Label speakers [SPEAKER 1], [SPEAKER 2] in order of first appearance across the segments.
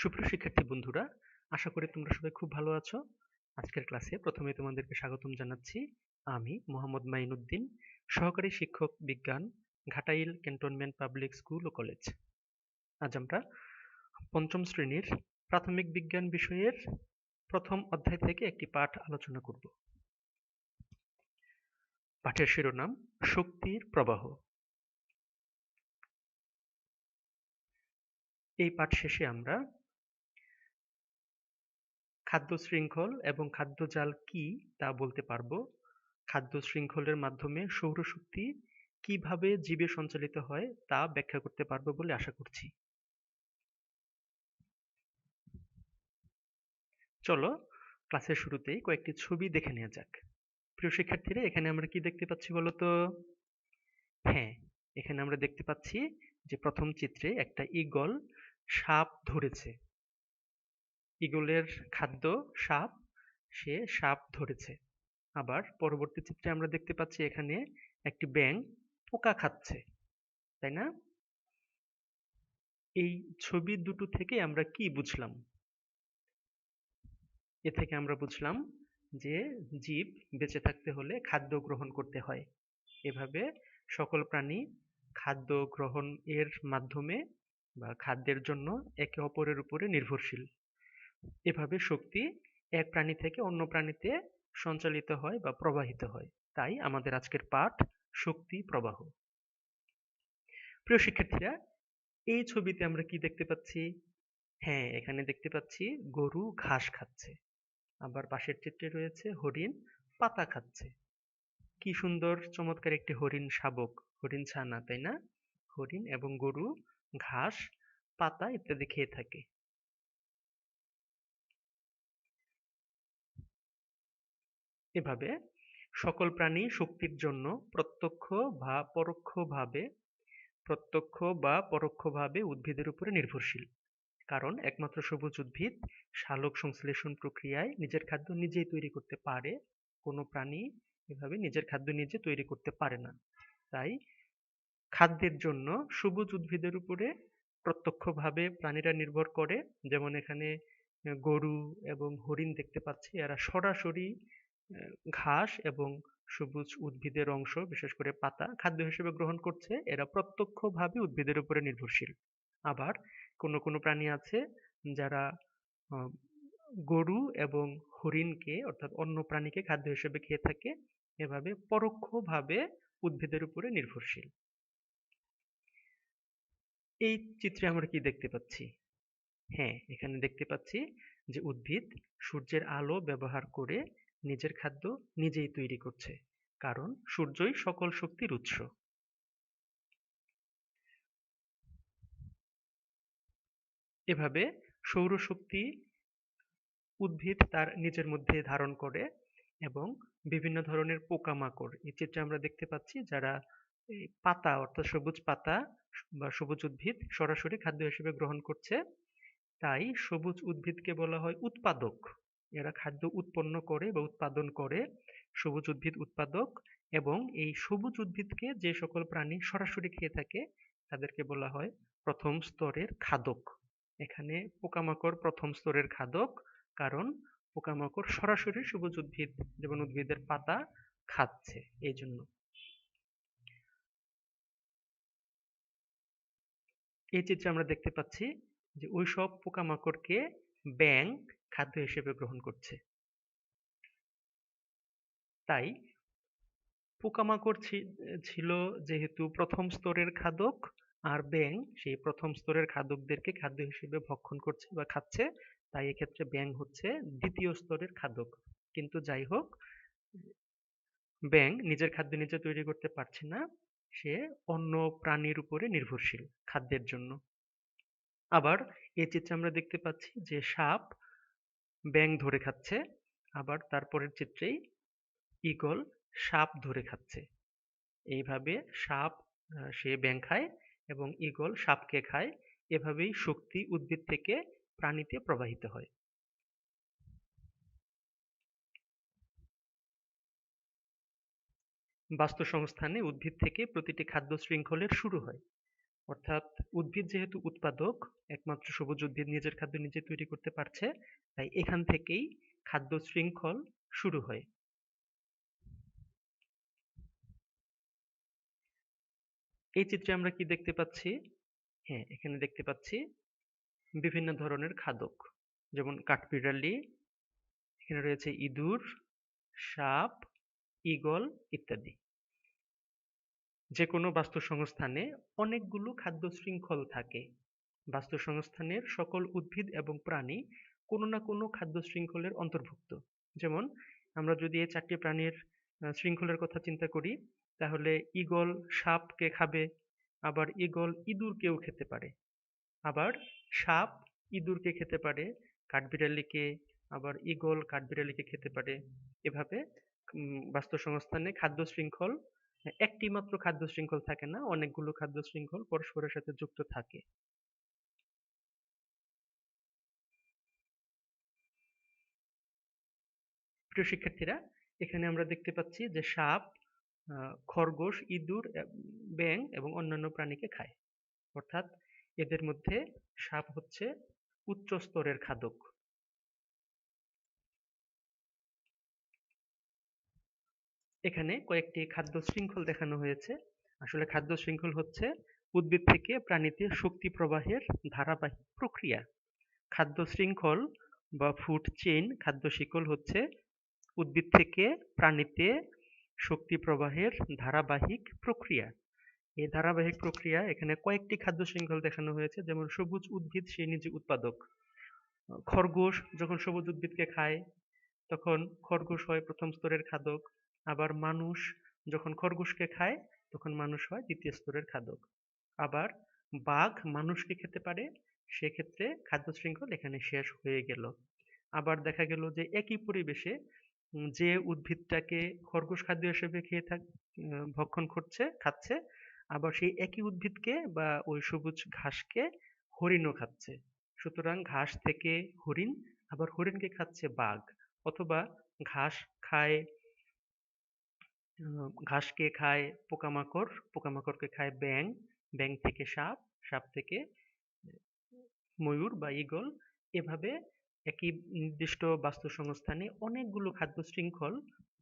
[SPEAKER 1] সুপ্রিয় শিক্ষার্থী বন্ধুরা, আশা করি তোমরা সবাই খুব ভালো আছো। আজকের ক্লাসে প্রথমে তোমাদেরকে স্বাগতম জানাচ্ছি। আমি মোহাম্মদ মাইনুদ্দিন, সহকারী শিক্ষক বিজ্ঞান, ঘাটাইল ক্যান্টনমেন্ট পাবলিক স্কুল ও কলেজ। আজ আমরা পঞ্চম শ্রেণীর প্রাথমিক বিজ্ঞান বিষয়ের প্রথম অধ্যায় থেকে একটি পাঠ আলোচনা করব। পাঠের শিরোনাম শক্তির প্রবাহ। এই পাঠ শেষে আমরা খাদ্য শৃঙ্খল এবং খাদ্যজাল কি তা বলতে পারবো। খাদ্য শৃঙ্খলের মাধ্যমে সৌরশক্তি কিভাবে জীবে সঞ্চালিত হয় তা ব্যাখ্যা করতে পারবো বলে আশা করছি। চলো ক্লাসের শুরুতেই কয়েকটি ছবি দেখে নেওয়া যাক। প্রিয় শিক্ষার্থীরা, এখানে আমরা কি দেখতে পাচ্ছি বলতো? হ্যাঁ, এখানে আমরা দেখতে পাচ্ছি যে প্রথম চিত্রে একটা ঈগল সাপ ধরেছে। ঈগলের খাদ্য সাপ, সে সাপ ধরেছে। আবার পরবর্তী চিত্রে আমরা দেখতে পাচ্ছি এখানে একটি ব্যাঙ পোকা খাচ্ছে, তাই না? এই ছবি দুটো থেকে আমরা কি বুঝলাম? এ থেকে আমরা বুঝলাম যে জীব বেঁচে থাকতে হলে খাদ্য গ্রহণ করতে হয়। এভাবে সকল প্রাণী খাদ্য গ্রহণ এর মাধ্যমে বা খাদ্যের জন্য একে অপরের উপরে নির্ভরশীল। এভাবে শক্তি এক প্রাণী থেকে অন্য প্রাণীতে সঞ্চালিত হয় বা প্রবাহিত হয়। তাই আমাদের আজকের পাঠ শক্তি প্রবাহ। প্রিয় শিক্ষার্থীরা, এই ছবিতে আমরা কি দেখতে পাচ্ছি? হ্যাঁ, এখানে দেখতে পাচ্ছি গরু ঘাস খাচ্ছে। আবার পাশের চিত্রে রয়েছে হরিণ পাতা খাচ্ছে। কি সুন্দর চমৎকার একটি হরিণ শাবক, হরিণ ছানা, তাই না? হরিণ এবং গরু ঘাস, পাতা ইত্যাদি খেয়ে থাকে। এভাবে সকল প্রাণী শক্তির জন্য প্রত্যক্ষ বা পরোক্ষভাবে উদ্ভিদের উপরে নির্ভরশীল। কারণ একমাত্র সবুজ উদ্ভিদ সালোক সংশ্লেষণ প্রক্রিয়ায় নিজের খাদ্য নিজেই তৈরি করতে পারে। কোনো প্রাণী এভাবে নিজের খাদ্য নিজে তৈরি করতে পারে না। তাই খাদ্যের জন্য সবুজ উদ্ভিদের উপরে প্রত্যক্ষভাবে প্রাণীরা নির্ভর করে। যেমন এখানে গরু এবং হরিণ দেখতে পাচ্ছি, এরা সরাসরি ঘাস এবং সবুজ উদ্ভিদের অংশ, বিশেষ করে পাতা খাদ্য হিসেবে গ্রহণ করছে। এরা প্রত্যক্ষভাবে উদ্ভিদের উপরে নির্ভরশীল। আবার কোনো কোনো প্রাণী আছে যারা আহ, গরু এবং হরিণকে অর্থাৎ অন্য প্রাণীকে খাদ্য হিসেবে খেয়ে থাকে। এভাবে পরোক্ষভাবে উদ্ভিদের উপরে নির্ভরশীল। এই চিত্রে আমরা কি দেখতে পাচ্ছি? হ্যাঁ, এখানে দেখতে পাচ্ছি যে উদ্ভিদ সূর্যের আলো ব্যবহার করে নিজের খাদ্য নিজেই তৈরি করছে, কারণ সূর্যই সকল শক্তির উৎস। এভাবে সৌরশক্তি উদ্ভিদ তার নিজের মধ্যে ধারণ করে এবং বিভিন্ন ধরনের পোকামাকড় এই চিত্রে আমরা দেখতে পাচ্ছি যারা এই পাতা অর্থাৎ সবুজ পাতা বা সবুজ উদ্ভিদ সরাসরি খাদ্য হিসেবে গ্রহণ করছে। তাই সবুজ উদ্ভিদকে বলা হয় উৎপাদক। এরা খাদ্য উৎপন্ন করে বা উৎপাদন করে, সবুজ উদ্ভিদ উৎপাদক। এবং এই সবুজ উদ্ভিদকে যে সকল প্রাণী সরাসরি খেয়ে থাকে তাদেরকে বলা হয় প্রথম স্তরের খাদক। এখানে পোকামাকড় প্রথম স্তরের খাদক, কারণ পোকামাকড় সরাসরি সবুজ উদ্ভিদ যেমন উদ্ভিদের পাতা খাচ্ছে, এই জন্য। এই চিত্রে আমরা দেখতে পাচ্ছি যে ওইসব পোকামাকড়কে ব্যাঙ খাদ্য হিসেবে গ্রহণ করছে। তাই পোকামাকড় ছিল যেহেতু প্রথম স্তরের খাদক, আর ব্যাঙ সেই প্রথম স্তরের খাদকদেরকে খাদ্য হিসেবে ভক্ষণ করছে বা খাচ্ছে, তাই এক্ষেত্রে ব্যাঙ হচ্ছে দ্বিতীয় স্তরের খাদক। কিন্তু যাই হোক, ব্যাঙ নিজের খাদ্য নিজে তৈরি করতে পারছে না, সে অন্য প্রাণীর উপরে নির্ভরশীল খাদ্যের জন্য। আবার এই চিত্রে আমরা দেখতে পাচ্ছি যে সাপ ব্যাঙ ধরে খাচ্ছে। আবার তারপরের চিত্রেই ঈগল সাপ ধরে খাচ্ছে। এইভাবে সাপ সে ব্যাঙ খায় এবং ঈগল সাপকে খায়। এভাবেই শক্তি উদ্ভিদ থেকে প্রাণীতে প্রবাহিত হয়। বাস্তু সংস্থানে উদ্ভিদ থেকে প্রতিটি খাদ্য শৃঙ্খলের শুরু হয়। অর্থাৎ উদ্ভিদ যেহেতু উৎপাদক, একমাত্র সবুজ উদ্ভিদ নিজের খাদ্য নিজে তৈরি করতে পারছে, তাই এখান থেকেই খাদ্য শৃঙ্খল শুরু হয়। এই চিত্রে আমরা কি দেখতে পাচ্ছি? হ্যাঁ, এখানে দেখতে পাচ্ছি বিভিন্ন ধরনের খাদক, যেমন কাঠবিড়ালি, এখানে রয়েছে ইঁদুর, সাপ, ঈগল ইত্যাদি। যে কোনো বাস্তুসংস্থানে অনেকগুলো খাদ্য শৃঙ্খল থাকে। বাস্তুসংস্থানের সকল উদ্ভিদ এবং প্রাণী কোনো না কোনো খাদ্য শৃঙ্খলের অন্তর্ভুক্ত। যেমন আমরা যদি এই ৪টি প্রাণীর শৃঙ্খলের কথা চিন্তা করি, তাহলে ঈগল সাপকে খাবে, আবার ঈগল ইঁদুরকেও খেতে পারে, আবার সাপ ইঁদুরকে খেতে পারে, কাঠবিড়ালিকে, আবার ঈগল কাঠবিড়ালিকে খেতে পারে। এভাবে বাস্তুসংস্থানে খাদ্য শৃঙ্খল একটি মাত্র খাদ্য শৃঙ্খল থাকে না, অনেকগুলো খাদ্য শৃঙ্খল পরস্পরের সাথে যুক্ত থাকে। প্রিয় শিক্ষার্থীরা, এখানে আমরা দেখতে পাচ্ছি যে সাপ, খরগোশ, ইঁদুর, ব্যাঙ এবং অন্যান্য প্রাণীকে খায়। অর্থাৎ এদের মধ্যে সাপ হচ্ছে উচ্চ স্তরের খাদক। এখানে কয়েকটি খাদ্য শৃঙ্খল দেখানো হয়েছে। আসলে খাদ্য শৃঙ্খল হচ্ছে উদ্ভিদ থেকে প্রাণীতে শক্তি প্রবাহের ধারাবাহিক প্রক্রিয়া। খাদ্য শৃঙ্খল বা ফুড চেইন, খাদ্য শিকল হচ্ছে উদ্ভিদ থেকে প্রাণীতে শক্তি প্রবাহের ধারাবাহিক প্রক্রিয়া। এই ধারাবাহিক প্রক্রিয়া এখানে কয়েকটি খাদ্য শৃঙ্খল দেখানো হয়েছে, যেমন সবুজ উদ্ভিদ সে নিজে উৎপাদক। খরগোশ যখন সবুজ উদ্ভিদকে খায়, তখন খরগোশ হয় প্রথম স্তরের খাদক। আবার মানুষ যখন খরগোশকে খায়, তখন মানুষ হয় দ্বিতীয় স্তরের খাদক। আবার বাঘ মানুষকে খেতে পারে, সেক্ষেত্রে খাদ্য শৃঙ্খল এখানে শেষ হয়ে গেল। আবার দেখা গেল যে একই পরিবেশে যে উদ্ভিদটাকে খরগোশ খাদ্য হিসেবে ভক্ষণ খাচ্ছে, আবার সেই একই উদ্ভিদকে বা ওই সবুজ ঘাসকে হরিণও খাচ্ছে। সুতরাং ঘাস থেকে হরিণ, আবার হরিণকে খাচ্ছে বাঘ, অথবা ঘাস খায় ঘাসকে খায় পোকামাকড়, পোকামাকড়কে খায় ব্যাঙ, ব্যাঙ থেকে সাপ, সাপ থেকে ময়ূর বা ঈগল। এভাবে একই নির্দিষ্ট বাস্তুসংস্থানে অনেকগুলো খাদ্য শৃঙ্খল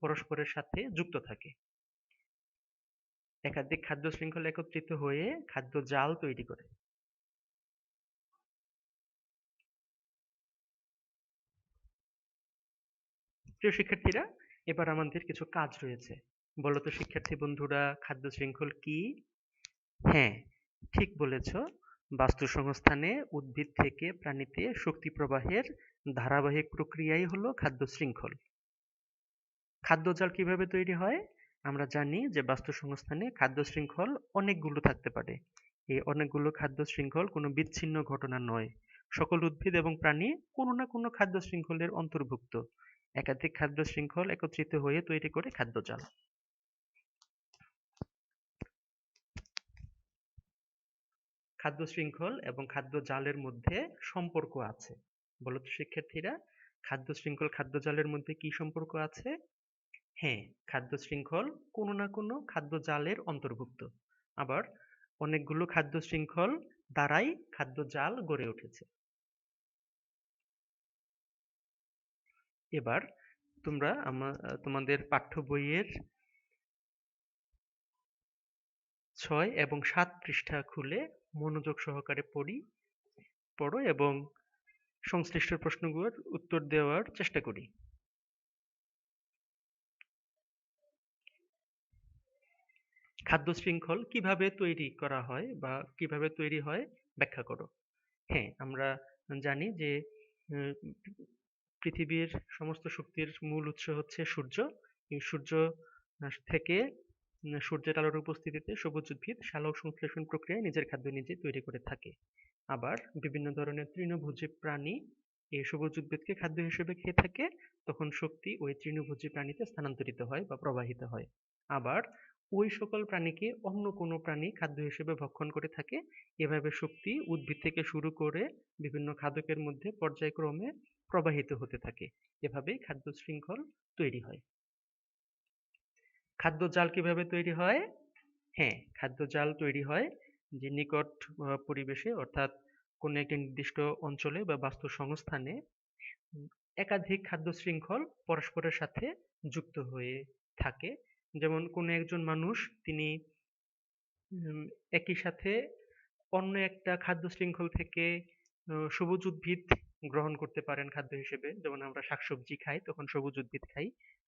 [SPEAKER 1] পরস্পরের সাথে যুক্ত থাকে। একাধিক খাদ্য শৃঙ্খল একত্রিত হয়ে খাদ্য জাল তৈরি করে। প্রিয় শিক্ষার্থীরা, এবার আমাদের কিছু কাজ রয়েছে। বলো তো শিক্ষার্থী বন্ধুরা, খাদ্য শৃঙ্খল কি? হ্যাঁ, ঠিক বলেছ। বাস্তুসংস্থানে উদ্ভিদ থেকে প্রাণীতে শক্তি প্রবাহের ধারাবাহিক প্রক্রিয়াই হলো খাদ্য শৃঙ্খল। খাদ্য জাল কিভাবে তৈরি হয়? আমরা জানি যে বাস্তুসংস্থানে খাদ্য শৃঙ্খল অনেকগুলো থাকতে পারে। এই অনেকগুলো খাদ্য শৃঙ্খল কোনো বিচ্ছিন্ন ঘটনা নয়। সকল উদ্ভিদ এবং প্রাণী কোনো না কোনো খাদ্য শৃঙ্খলের অন্তর্ভুক্ত। একাধিক খাদ্য শৃঙ্খল একত্রিত হয়ে তৈরি করে খাদ্য জাল। খাদ্য শৃঙ্খল এবং খাদ্য জালের মধ্যে সম্পর্ক আছে। বলো তো শিক্ষার্থীরা, খাদ্য শৃঙ্খল খাদ্য জালের মধ্যে কি সম্পর্ক আছে? হ্যাঁ, খাদ্য শৃঙ্খল কোনো না কোনো খাদ্য জালের অন্তর্ভুক্ত। আবার অনেকগুলো খাদ্য শৃঙ্খল দ্বারাই খাদ্য জাল গড়ে উঠেছে। এবার তোমরা তোমাদের পাঠ্য বইয়ের ৬ এবং ৭ পৃষ্ঠা খুলে মনোযোগ সহকারে পড়ো এবং সংশ্লিষ্ট প্রশ্নগুলোর উত্তর দেওয়ার চেষ্টা করি। খাদ্য শৃঙ্খল কিভাবে তৈরি করা হয় বা কিভাবে তৈরি হয় ব্যাখ্যা করো। হ্যাঁ, আমরা জানি যে উম, পৃথিবীর সমস্ত শক্তির মূল উৎস হচ্ছে সূর্য। এই সূর্য থেকে সূর্যের আলোর উপস্থিতিতে সবুজ উদ্ভিদ সালোক সংশ্লেষণ প্রক্রিয়ায় নিজের খাদ্য নিজে তৈরি করে থাকে। আবার বিভিন্ন ধরনের তৃণভোজী প্রাণী এই সবুজ উদ্ভিদকে খাদ্য হিসেবে খেয়ে থাকে, তখন শক্তি ওই তৃণভোজী প্রাণীতে স্থানান্তরিত হয় বা প্রবাহিত হয়। আবার ওই সকল প্রাণীকে অন্য কোনো প্রাণী খাদ্য হিসেবে ভক্ষণ করে থাকে। এভাবে শক্তি উদ্ভিদ থেকে শুরু করে বিভিন্ন খাদকের মধ্যে পর্যায়ক্রমে প্রবাহিত হতে থাকে। এভাবেই খাদ্য শৃঙ্খল তৈরি হয়। খাদ্য জাল কিভাবে তৈরি হয়? হ্যাঁ, খাদ্য জাল তৈরি হয় যে নিকট পরিবেশে অর্থাৎ কোনো একটি নির্দিষ্ট অঞ্চলে বা বাস্তু সংস্থানে উম, একাধিক খাদ্য শৃঙ্খল পরস্পরের সাথে যুক্ত হয়ে থাকে। যেমন কোনো একজন মানুষ তিনি একই সাথে অন্য একটা খাদ্য শৃঙ্খল থেকে সবুজ উদ্ভিদ গ্রহণ করতে পারেন খাদ্য হিসেবে, যেমন আমরা শাকসবজি খাই তখন সবুজ উদ্ভিদ খাই।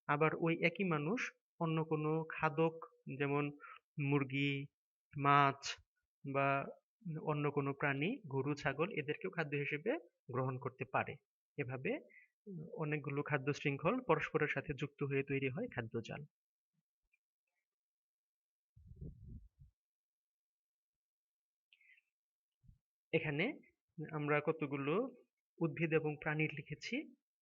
[SPEAKER 1] আবার ওই একই মানুষ অন্য কোনো খাদক, যেমন মুরগি, মাছ বা অন্য কোনো প্রাণী, গরু ছাগল, এদেরকেও খাদ্য হিসেবে গ্রহণ করতে পারে। এভাবে অনেকগুলো খাদ্য শৃঙ্খল পরস্পরের সাথে যুক্ত হয়ে তৈরি হয় খাদ্যজাল। এখানে আমরা কতগুলো উদ্ভিদ এবং প্রাণী লিখেছি।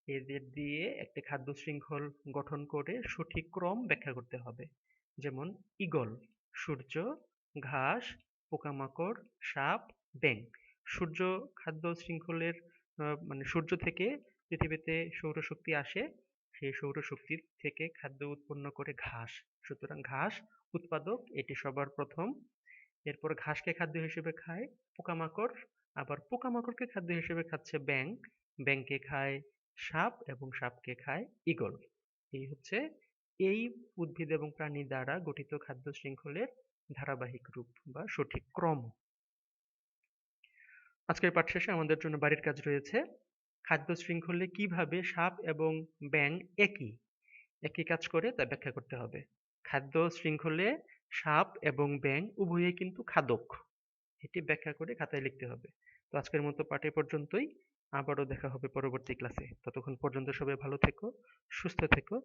[SPEAKER 1] এদের দিয়ে একটা খাদ্য শৃঙ্খল গঠন করে সঠিক ক্রম ব্যাখ্যা করতে হবে। যেমন ঈগল, সূর্য, ঘাস, পোকামাকড়, সাপ, ব্যাঙ। সূর্য খাদ্য শৃঙ্খলের মানে সূর্য থেকে পৃথিবীতে সৌরশক্তি আসে, সেই সৌরশক্তি থেকে খাদ্য উৎপন্ন করে ঘাস। সুতরাং ঘাস উৎপাদক, এটি সবার প্রথম। এরপর ঘাসকে খাদ্য হিসেবে খায় পোকামাকড়, আবার পোকামাকড়কে খাদ্য হিসেবে খাচ্ছে ব্যাঙ, ব্যাঙকে খায় সাপ এবং সাপকে খায় ঈগল। এই হচ্ছে এই উদ্ভিদ এবং প্রাণী দ্বারা গঠিত খাদ্য শৃঙ্খলের ধারাবাহিক রূপ বা সঠিক ক্রম। আজকের পাঠ শেষে আমাদের জন্য বাড়ির কাজ রয়েছে। খাদ্য শৃঙ্খলে কিভাবে সাপ এবং ব্যাঙ একই একই কাজ করে তা ব্যাখ্যা করতে হবে। খাদ্য শৃঙ্খলে সাপ এবং ব্যাঙ উভয়ই কিন্তু খাদক, এটি ব্যাখ্যা করে খাতায় লিখতে হবে। তো আজকের মতো পাঠ এ পর্যন্তই। আবারও দেখা হবে পরবর্তী ক্লাসে। ততক্ষণ পর্যন্ত সবাই ভালো থেকো, সুস্থ থেকো।